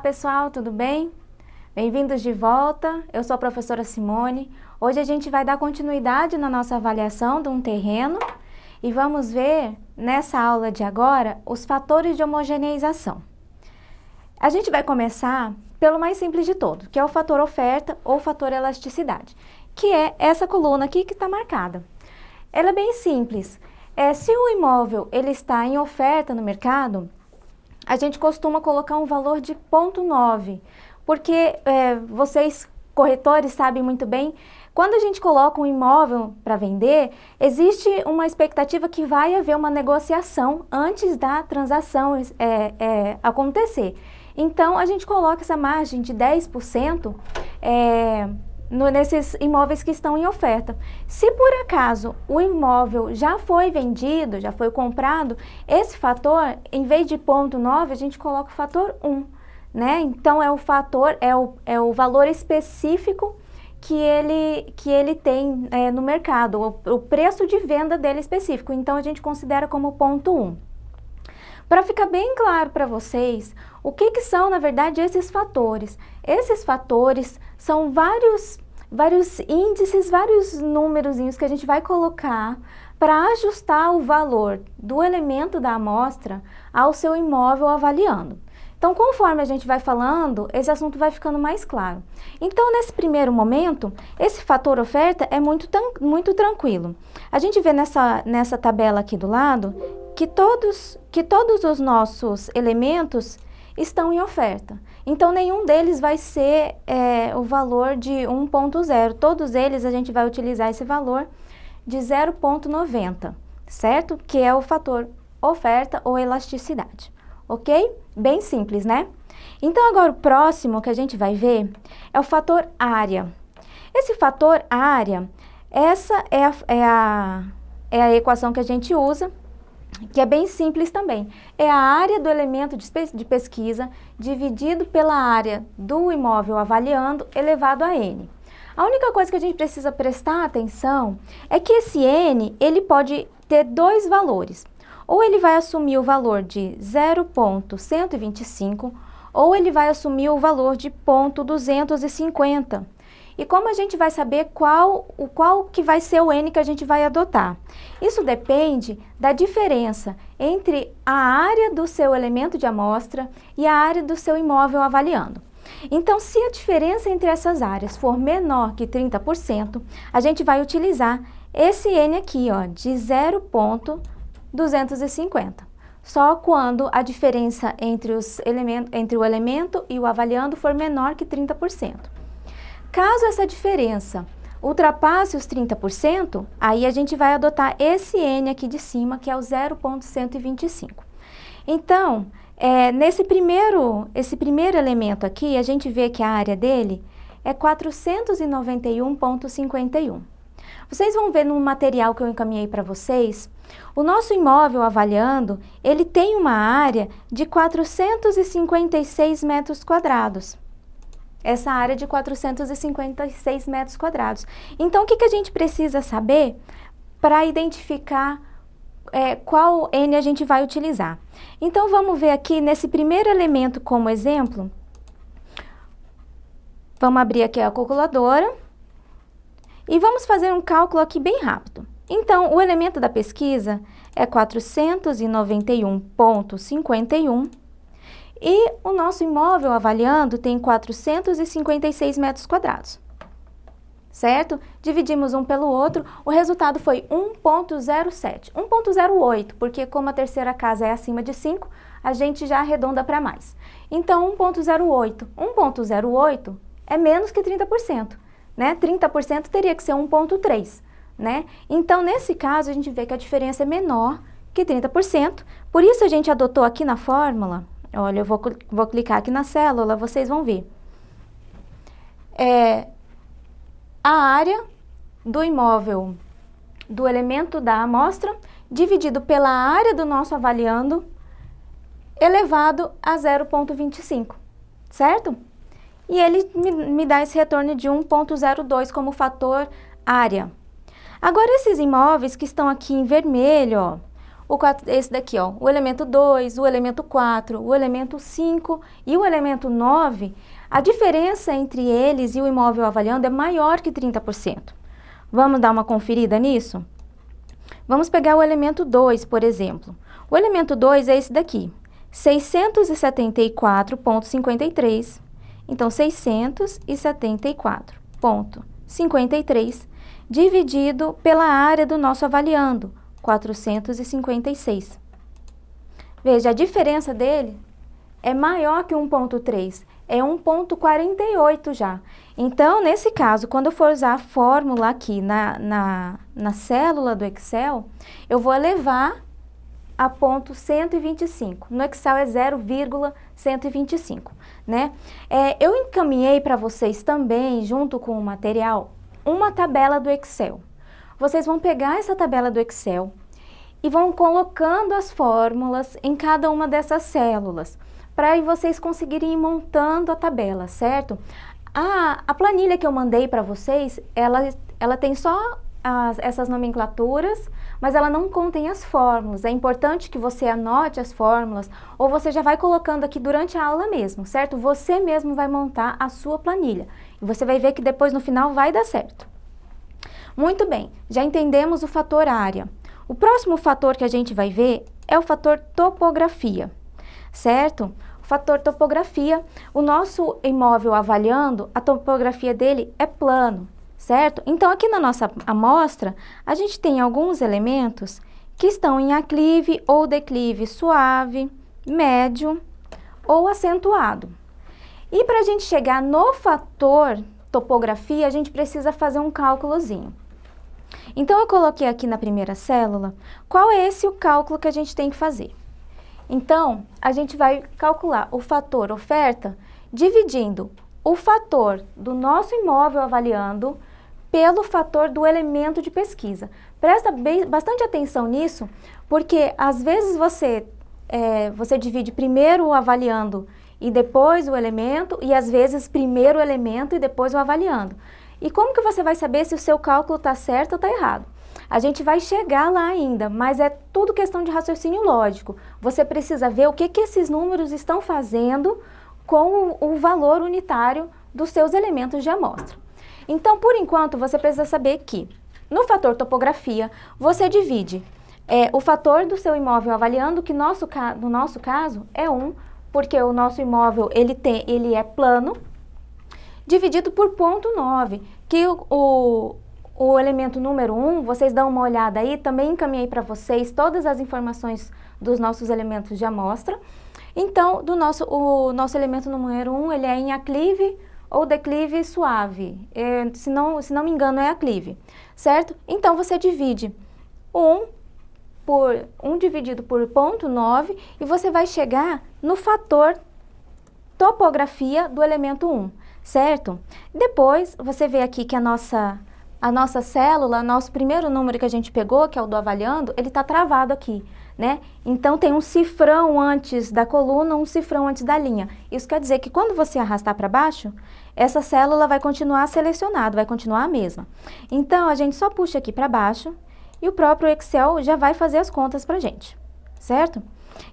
pessoal, tudo bem? Bem-vindos de volta, eu sou a professora Simone. Hoje a gente vai dar continuidade na nossa avaliação de um terreno e vamos ver, nessa aula de agora, os fatores de homogeneização. A gente vai começar pelo mais simples de todo, que é o fator oferta ou fator elasticidade, que é essa coluna aqui que está marcada. Ela é bem simples. Se o imóvel ele está em oferta no mercado, a gente costuma colocar um valor de 0,9, porque vocês corretores sabem muito bem, quando a gente coloca um imóvel para vender, existe uma expectativa que vai haver uma negociação antes da transação acontecer. Então, a gente coloca essa margem de 10% nesses imóveis que estão em oferta. Se por acaso o imóvel já foi vendido, já foi comprado, esse fator, em vez de 0,9, a gente coloca o fator 1, né? Então, é o valor específico que ele tem no mercado, o preço de venda dele específico. Então, a gente considera como 0,1. Para ficar bem claro para vocês, o que são, na verdade, esses fatores? Esses fatores são vários índices, vários númerozinhos que a gente vai colocar para ajustar o valor do elemento da amostra ao seu imóvel avaliando. Então, conforme a gente vai falando, esse assunto vai ficando mais claro. Então, nesse primeiro momento, esse fator oferta é muito tranquilo. A gente vê nessa tabela aqui do lado que todos os nossos elementos estão em oferta. Então, nenhum deles vai ser o valor de 1,0. Todos eles a gente vai utilizar esse valor de 0,90, certo? Que é o fator oferta ou elasticidade, ok? Bem simples, né? Então, agora o próximo que a gente vai ver é o fator área. Esse fator área, essa é a equação que a gente usa, que é bem simples também. É a área do elemento de pesquisa dividido pela área do imóvel avaliando elevado a N. A única coisa que a gente precisa prestar atenção é que esse N, ele pode ter dois valores. Ou ele vai assumir o valor de 0,125 ou ele vai assumir o valor de 0,250. E como a gente vai saber qual que vai ser o N que a gente vai adotar? Isso depende da diferença entre a área do seu elemento de amostra e a área do seu imóvel avaliando. Então, se a diferença entre essas áreas for menor que 30%, a gente vai utilizar esse N aqui, ó, de 0,250. Só quando a diferença entre o elemento e o avaliando for menor que 30%. Caso essa diferença ultrapasse os 30%, aí a gente vai adotar esse N aqui de cima, que é o 0,125. Então, esse primeiro elemento aqui, a gente vê que a área dele é 491,51. Vocês vão ver no material que eu encaminhei para vocês, o nosso imóvel avaliando, ele tem uma área de 456 metros quadrados. Essa área de 456 metros quadrados. Então, o que a gente precisa saber para identificar qual N a gente vai utilizar? Então, vamos ver aqui nesse primeiro elemento como exemplo. Vamos abrir aqui a calculadora e vamos fazer um cálculo aqui bem rápido. Então, o elemento da pesquisa é 491,51. E o nosso imóvel avaliando tem 456 metros quadrados, certo? Dividimos um pelo outro, o resultado foi 1,07, 1,08, porque como a terceira casa é acima de 5, a gente já arredonda para mais. Então, 1,08. 1,08 é menos que 30%, né? 30% teria que ser 1,3, né? Então, nesse caso, a gente vê que a diferença é menor que 30%, por isso a gente adotou aqui na fórmula. Olha, eu vou clicar aqui na célula, vocês vão ver. A área do imóvel, do elemento da amostra, dividido pela área do nosso avaliando, elevado a 0,25, certo? E ele me dá esse retorno de 1,02 como fator área. Agora, esses imóveis que estão aqui em vermelho, ó, esse daqui, ó, o elemento 2, o elemento 4, o elemento 5 e o elemento 9, a diferença entre eles e o imóvel avaliando é maior que 30%. Vamos dar uma conferida nisso? Vamos pegar o elemento 2, por exemplo. O elemento 2 é esse daqui, 674,53. Então, 674,53 dividido pela área do nosso avaliando, 456. Veja, a diferença dele é maior que 1,3, é 1,48 já. Então, nesse caso, quando eu for usar a fórmula aqui na célula do Excel, eu vou elevar a ponto 125. No Excel é 0,125, né? Eu encaminhei para vocês também, junto com o material, uma tabela do Excel. Vocês vão pegar essa tabela do Excel e vão colocando as fórmulas em cada uma dessas células, para aí vocês conseguirem ir montando a tabela, certo? A planilha que eu mandei para vocês, ela tem só essas nomenclaturas, mas ela não contém as fórmulas. É importante que você anote as fórmulas, ou você já vai colocando aqui durante a aula mesmo, certo? Você mesmo vai montar a sua planilha, e você vai ver que depois no final vai dar certo. Muito bem, já entendemos o fator área. O próximo fator que a gente vai ver é o fator topografia, certo? O fator topografia, o nosso imóvel avaliando, a topografia dele é plano, certo? Então, aqui na nossa amostra, a gente tem alguns elementos que estão em aclive ou declive suave, médio ou acentuado. E para a gente chegar no fator topografia, a gente precisa fazer um cálculozinho. Então, eu coloquei aqui na primeira célula, qual é o cálculo que a gente tem que fazer? Então, a gente vai calcular o fator oferta dividindo o fator do nosso imóvel avaliando pelo fator do elemento de pesquisa. Presta bastante atenção nisso, porque às vezes você divide primeiro o avaliando e depois o elemento, e às vezes primeiro o elemento e depois o avaliando. E como que você vai saber se o seu cálculo está certo ou está errado? A gente vai chegar lá ainda, mas é tudo questão de raciocínio lógico. Você precisa ver o que esses números estão fazendo com o valor unitário dos seus elementos de amostra. Então, por enquanto, você precisa saber que no fator topografia, você divide o fator do seu imóvel avaliando, que no nosso caso é 1, porque o nosso imóvel ele é plano, dividido por 0,9, que o elemento número 1, vocês dão uma olhada aí, também encaminhei para vocês todas as informações dos nossos elementos de amostra. Então, o nosso elemento número 1, ele é em aclive ou declive suave, se não me engano é aclive, certo? Então, você divide 1 dividido por 0,9 e você vai chegar no fator topografia do elemento 1, certo? Depois, você vê aqui que a nossa célula, nosso primeiro número que a gente pegou, que é o do avaliando, ele está travado aqui, né? Então, tem um cifrão antes da coluna, um cifrão antes da linha. Isso quer dizer que quando você arrastar para baixo, essa célula vai continuar selecionada, vai continuar a mesma. Então, a gente só puxa aqui para baixo e o próprio Excel já vai fazer as contas para a gente, certo?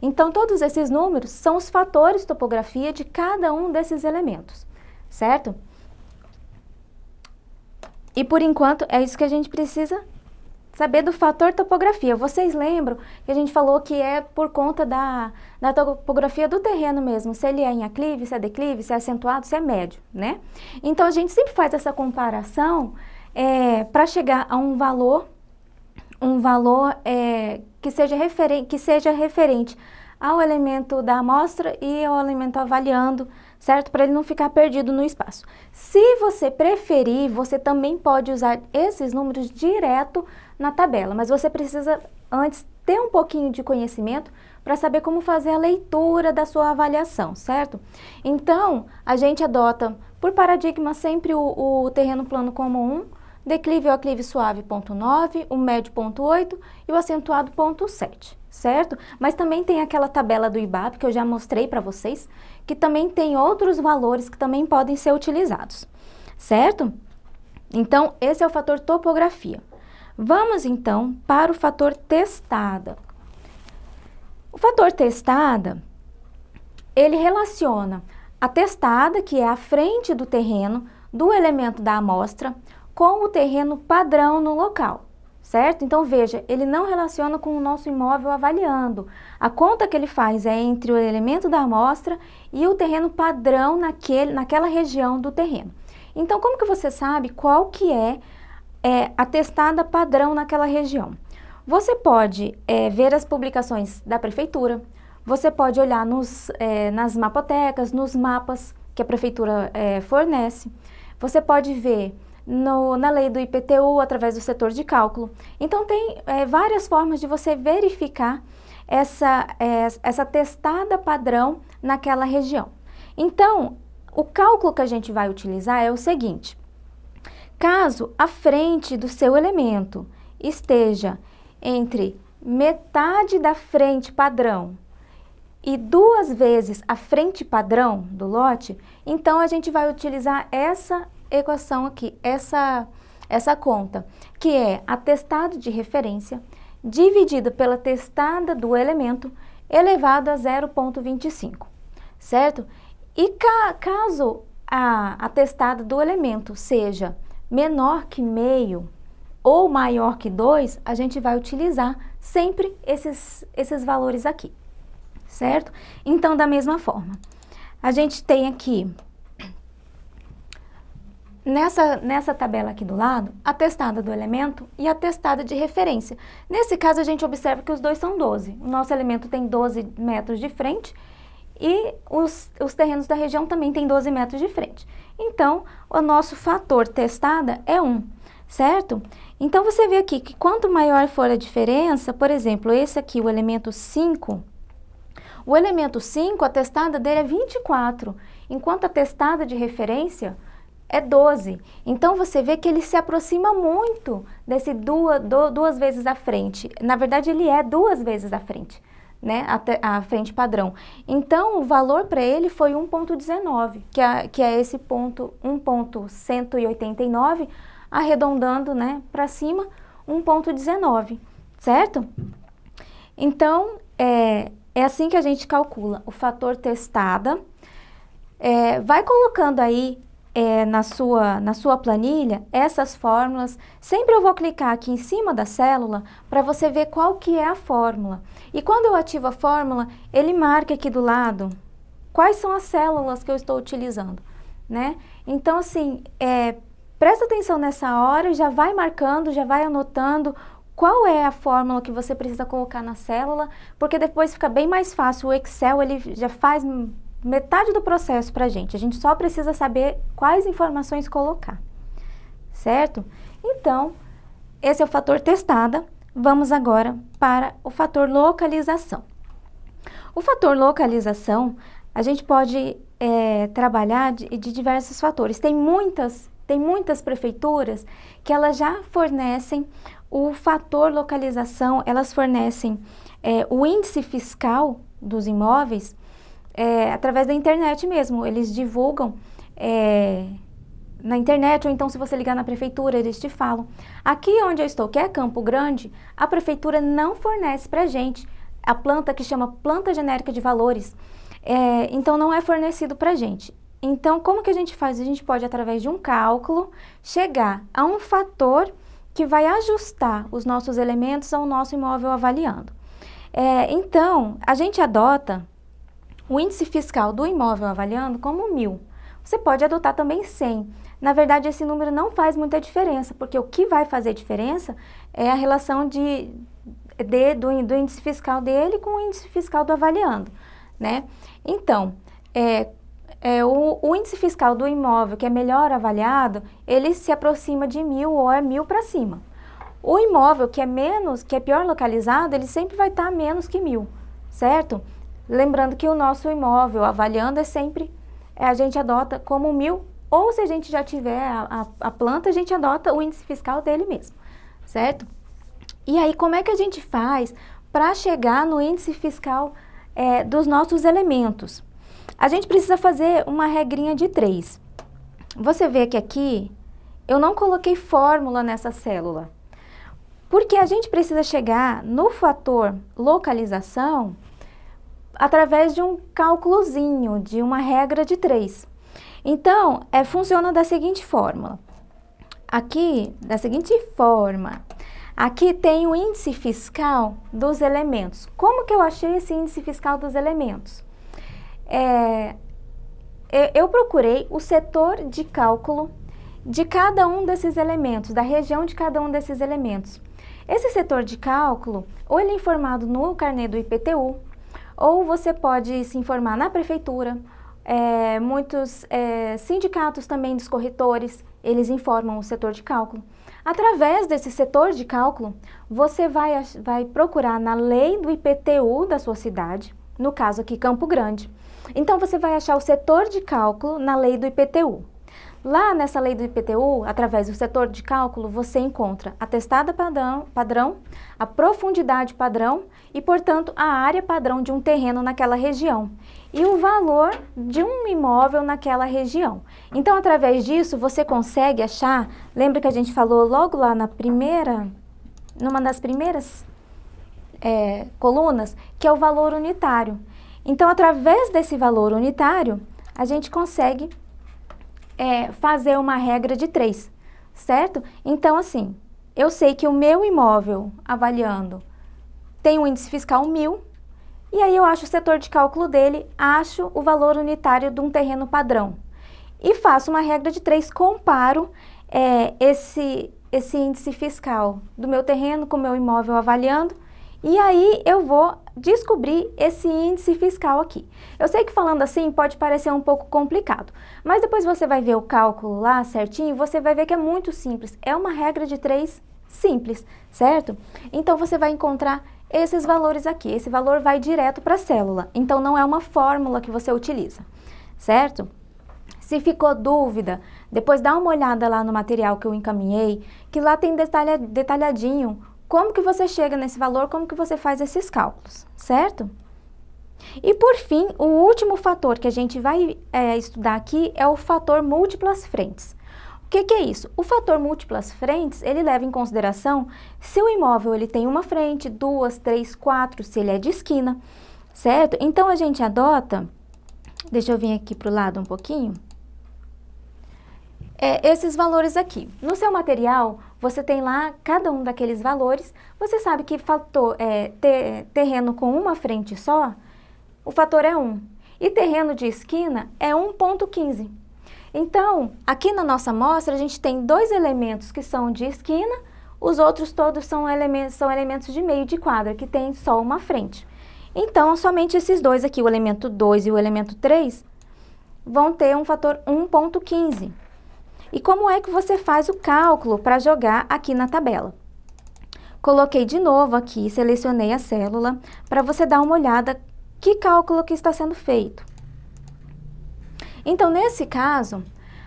Então, todos esses números são os fatores topografia de cada um desses elementos, certo? E por enquanto é isso que a gente precisa saber do fator topografia. Vocês lembram que a gente falou que é por conta da topografia do terreno mesmo, se ele é em aclive, se é declive, se é acentuado, se é médio, né? Então a gente sempre faz essa comparação para chegar a um valor que seja referente ao elemento da amostra e ao elemento avaliando, certo? Para ele não ficar perdido no espaço. Se você preferir, você também pode usar esses números direto na tabela, mas você precisa antes ter um pouquinho de conhecimento para saber como fazer a leitura da sua avaliação, certo? Então, a gente adota por paradigma sempre o terreno plano como 1, declive ou aclive suave 0,9, o médio 0,8 e o acentuado 0,7. Certo? Mas também tem aquela tabela do IBAP que eu já mostrei para vocês, que também tem outros valores que também podem ser utilizados, certo? Então, esse é o fator topografia. Vamos então para o fator testada. O fator testada, ele relaciona a testada, que é a frente do terreno, do elemento da amostra, com o terreno padrão no local, certo? Então veja, ele não relaciona com o nosso imóvel avaliando. A conta que ele faz é entre o elemento da amostra e o terreno padrão naquela região do terreno. Então como que você sabe qual que é a testada padrão naquela região? Você pode ver as publicações da prefeitura, você pode olhar nas mapotecas, nos mapas que a prefeitura fornece, você pode ver na lei do IPTU, através do setor de cálculo. Então tem várias formas de você verificar essa testada padrão naquela região. Então, o cálculo que a gente vai utilizar é o seguinte: caso a frente do seu elemento esteja entre metade da frente padrão e 2 vezes a frente padrão do lote, então a gente vai utilizar essa equação aqui, essa conta, que é a testada de referência dividida pela testada do elemento elevado a 0,25, certo? E caso a testada do elemento seja menor que meio ou maior que 2, a gente vai utilizar sempre esses valores aqui, certo? Então, da mesma forma, a gente tem aqui, nessa tabela aqui do lado, a testada do elemento e a testada de referência. Nesse caso, a gente observa que os dois são 12. O nosso elemento tem 12 metros de frente e os terrenos da região também têm 12 metros de frente. Então, o nosso fator testada é 1, certo? Então, você vê aqui que quanto maior for a diferença, por exemplo, esse aqui, o elemento 5, a testada dele é 24, enquanto a testada de referência é 12. Então, você vê que ele se aproxima muito desse duas vezes à frente. Na verdade, ele é 2 vezes à frente, né? A frente padrão. Então, o valor para ele foi 1,19, que é esse ponto 1,189, arredondando, né, para cima, 1,19, certo? Então, é assim que a gente calcula o fator testada. Vai colocando aí na sua planilha essas fórmulas. Sempre eu vou clicar aqui em cima da célula para você ver qual que é a fórmula. E quando eu ativo a fórmula, ele marca aqui do lado quais são as células que eu estou utilizando, né? Então, assim, presta atenção nessa hora, já vai marcando, já vai anotando qual é a fórmula que você precisa colocar na célula, porque depois fica bem mais fácil. O Excel, ele já faz metade do processo para a gente só precisa saber quais informações colocar, certo? Então, esse é o fator testada. Vamos agora para o fator localização. O fator localização, a gente pode trabalhar de diversos fatores. Tem muitas prefeituras que elas já fornecem o fator localização, elas fornecem o índice fiscal dos imóveis através da internet mesmo. Eles divulgam na internet, ou então se você ligar na prefeitura, eles te falam. Aqui onde eu estou, que é Campo Grande, a prefeitura não fornece pra gente a planta que chama planta genérica de valores, então não é fornecido pra gente. Então, como que a gente faz? A gente pode, através de um cálculo, chegar a um fator que vai ajustar os nossos elementos ao nosso imóvel avaliando. Então, a gente adota o índice fiscal do imóvel avaliando como 1.000. Você pode adotar também 100. Na verdade, esse número não faz muita diferença, porque o que vai fazer diferença é a relação do índice fiscal dele com o índice fiscal do avaliando, né? Então, o índice fiscal do imóvel que é melhor avaliado, ele se aproxima de 1.000 ou é 1.000 para cima. O imóvel que é pior localizado, ele sempre vai estar menos que 1.000, certo? Lembrando que o nosso imóvel avaliando a gente adota como 1.000, ou se a gente já tiver a planta, a gente adota o índice fiscal dele mesmo, certo? E aí, como é que a gente faz para chegar no índice fiscal dos nossos elementos? A gente precisa fazer uma regrinha de 3. Você vê que aqui eu não coloquei fórmula nessa célula, porque a gente precisa chegar no fator localização através de um cálculozinho, de uma regra de 3. Então, funciona da seguinte forma. Aqui tem o índice fiscal dos elementos. Como que eu achei esse índice fiscal dos elementos? Eu procurei o setor de cálculo de cada um desses elementos, da região de cada um desses elementos. Esse setor de cálculo, ou ele é informado no carnê do IPTU, ou você pode se informar na prefeitura. Muitos sindicatos também dos corretores, eles informam o setor de cálculo. Através desse setor de cálculo, você vai procurar na lei do IPTU da sua cidade, no caso aqui Campo Grande. Então, você vai achar o setor de cálculo na lei do IPTU. Lá nessa lei do IPTU, através do setor de cálculo, você encontra a testada padrão, a profundidade padrão e, portanto, a área padrão de um terreno naquela região e o valor de um imóvel naquela região. Então, através disso, você consegue achar, lembra que a gente falou logo lá numa das primeiras colunas, que é o valor unitário. Então, através desse valor unitário, a gente consegue fazer uma regra de 3, certo? Então, assim, eu sei que o meu imóvel, avaliando, tem um índice fiscal 1.000, e aí eu acho o setor de cálculo dele, acho o valor unitário de um terreno padrão. E faço uma regra de 3, comparo esse índice fiscal do meu terreno com o meu imóvel avaliando, e aí eu vou descobrir esse índice fiscal aqui. Eu sei que falando assim pode parecer um pouco complicado, mas depois você vai ver o cálculo lá certinho, você vai ver que é muito simples. É uma regra de 3 simples, certo? Então você vai encontrar esses valores aqui. Esse valor vai direto para a célula, então não é uma fórmula que você utiliza, certo? Se ficou dúvida, depois dá uma olhada lá no material que eu encaminhei, que lá tem detalhadinho como que você chega nesse valor, como que você faz esses cálculos, certo? E por fim, o último fator que a gente vai estudar aqui é o fator múltiplas frentes. O que é isso? O fator múltiplas frentes, ele leva em consideração se o imóvel ele tem uma frente, 2, 3, 4, se ele é de esquina, certo? Então a gente adota, deixa eu vir aqui para o lado um pouquinho, esses valores aqui. No seu material, você tem lá cada um daqueles valores. Você sabe que terreno com uma frente só, o fator é 1. E terreno de esquina é 1,15. Então, aqui na nossa amostra, a gente tem 2 elementos que são de esquina, os outros todos são elementos de meio de quadra, que tem só uma frente. Então, somente esses dois aqui, o elemento 2 e o elemento 3, vão ter um fator 1,15. E como é que você faz o cálculo para jogar aqui na tabela? Coloquei de novo aqui, selecionei a célula, para você dar uma olhada que cálculo que está sendo feito. Então, nesse caso,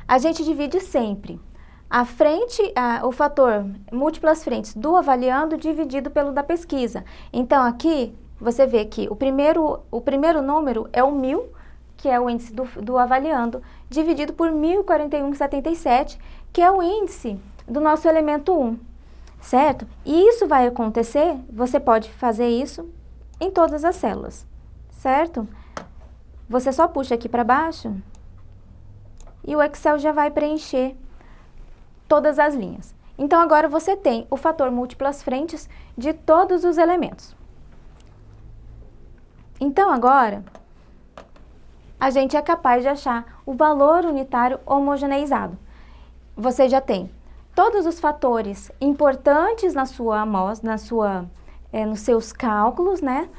a gente divide sempre a frente, o fator múltiplas frentes do avaliando dividido pelo da pesquisa. Então, aqui, você vê que o primeiro número é o 1.000, que é o índice do avaliando, dividido por 1.041,77, que é o índice do nosso elemento 1, certo? E isso vai acontecer, você pode fazer isso em todas as células, certo? Você só puxa aqui para baixo e o Excel já vai preencher todas as linhas. Então, agora você tem o fator múltiplas frentes de todos os elementos. Então, agora, a gente é capaz de achar o valor unitário homogeneizado. Você já tem todos os fatores importantes na sua amostra, nos seus cálculos, né?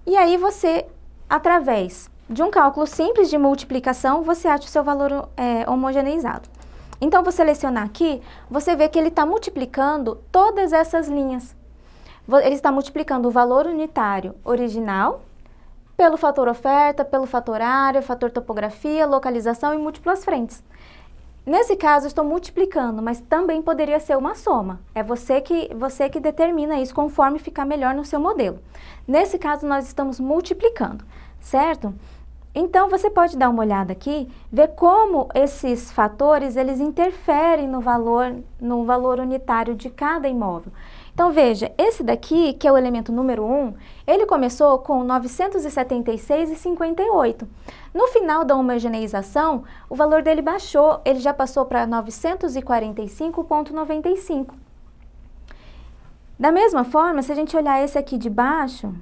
E aí você, através de um cálculo simples de multiplicação, você acha o seu valor homogeneizado. Então, vou selecionar aqui, você vê que ele está multiplicando todas essas linhas. Ele está multiplicando o valor unitário original pelo fator oferta, pelo fator área, fator topografia, localização e múltiplas frentes. Nesse caso, estou multiplicando, mas também poderia ser uma soma. É você que determina isso conforme ficar melhor no seu modelo. Nesse caso, nós estamos multiplicando, certo? Então, você pode dar uma olhada aqui, ver como esses fatores, eles interferem no valor unitário de cada imóvel. Então veja, esse daqui, que é o elemento número 1, ele começou com 976,58. No final da homogeneização, o valor dele baixou, ele já passou para 945,95. Da mesma forma, se a gente olhar esse aqui de baixo,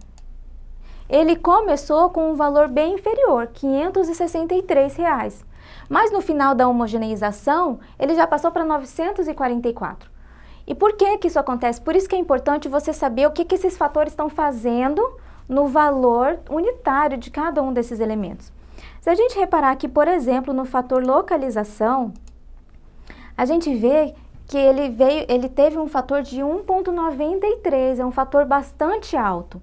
ele começou com um valor bem inferior, R$ 563. Mas no final da homogeneização, ele já passou para 944. E por que que isso acontece? Por isso que é importante você saber o que que esses fatores estão fazendo no valor unitário de cada um desses elementos. Se a gente reparar aqui, por exemplo, no fator localização, a gente vê que ele teve um fator de 1,93, é um fator bastante alto,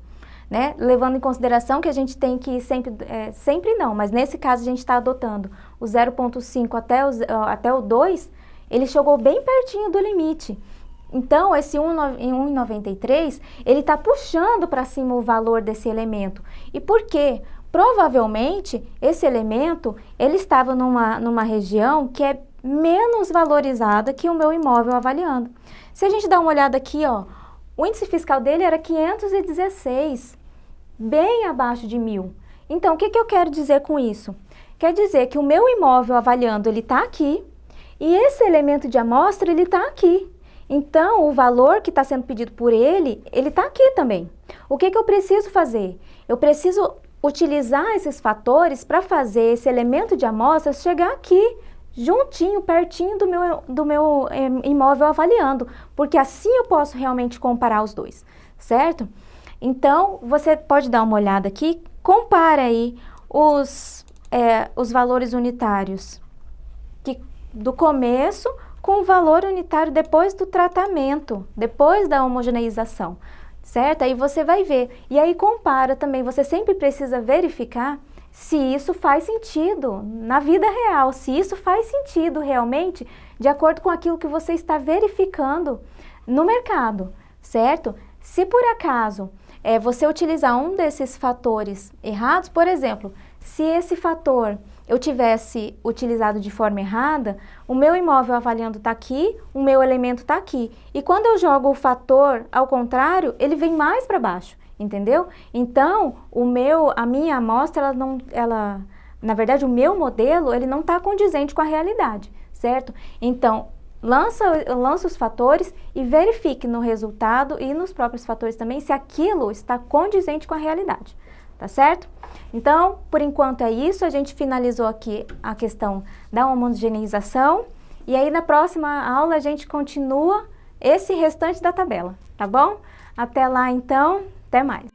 né? Levando em consideração que a gente tem que sempre não, mas nesse caso a gente está adotando o 0,5 até o 2, ele chegou bem pertinho do limite. Então, esse 1,93, ele está puxando para cima o valor desse elemento. E por quê? Provavelmente, esse elemento, ele estava numa região que é menos valorizada que o meu imóvel avaliando. Se a gente dá uma olhada aqui, ó, o índice fiscal dele era 516, bem abaixo de 1.000. Então, o que que eu quero dizer com isso? Quer dizer que o meu imóvel avaliando, ele está aqui, e esse elemento de amostra, ele está aqui. Então, o valor que está sendo pedido por ele está aqui também. O que que eu preciso fazer? Eu preciso utilizar esses fatores para fazer esse elemento de amostra chegar aqui, juntinho, pertinho do meu imóvel avaliando, porque assim eu posso realmente comparar os dois, certo? Então, você pode dar uma olhada aqui, compara aí os valores unitários do começo com o valor unitário depois do tratamento, depois da homogeneização, certo? Aí você vai ver. E aí compara também, você sempre precisa verificar se isso faz sentido na vida real, se isso faz sentido realmente de acordo com aquilo que você está verificando no mercado, certo? Se por acaso você utilizar um desses fatores errados, por exemplo, se esse fator eu tivesse utilizado de forma errada, o meu imóvel avaliando está aqui, o meu elemento está aqui. E quando eu jogo o fator ao contrário, ele vem mais para baixo, entendeu? Então, a minha amostra, na verdade, o meu modelo, ele não está condizente com a realidade, certo? Então, lança os fatores e verifique no resultado e nos próprios fatores também se aquilo está condizente com a realidade, tá certo? Então, por enquanto é isso, a gente finalizou aqui a questão da homogeneização e aí na próxima aula a gente continua esse restante da tabela, tá bom? Até lá então, até mais!